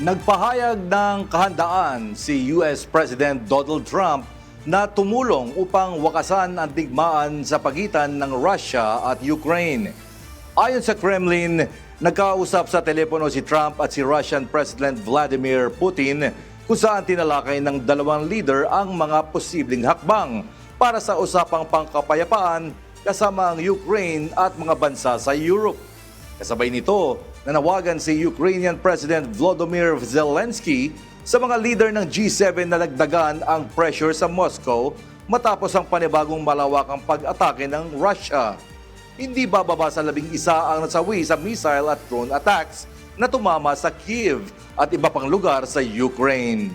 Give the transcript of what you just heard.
Nagpahayag ng kahandaan si US President Donald Trump na tumulong upang wakasan ang digmaan sa pagitan ng Russia at Ukraine. Ayon sa Kremlin, nagkausap sa telepono si Trump at si Russian President Vladimir Putin kung saan tinalakay ng dalawang leader ang mga posibleng hakbang para sa usapang pangkapayapaan kasama ang Ukraine at mga bansa sa Europe. Kasabay nito, nanawagan si Ukrainian President Volodymyr Zelensky sa mga leader ng G7 na nagdagan ang pressure sa Moscow matapos ang panibagong malawakang pag-atake ng Russia. Hindi bababa sa 11 ang nasawi sa missile at drone attacks na tumama sa Kyiv at iba pang lugar sa Ukraine.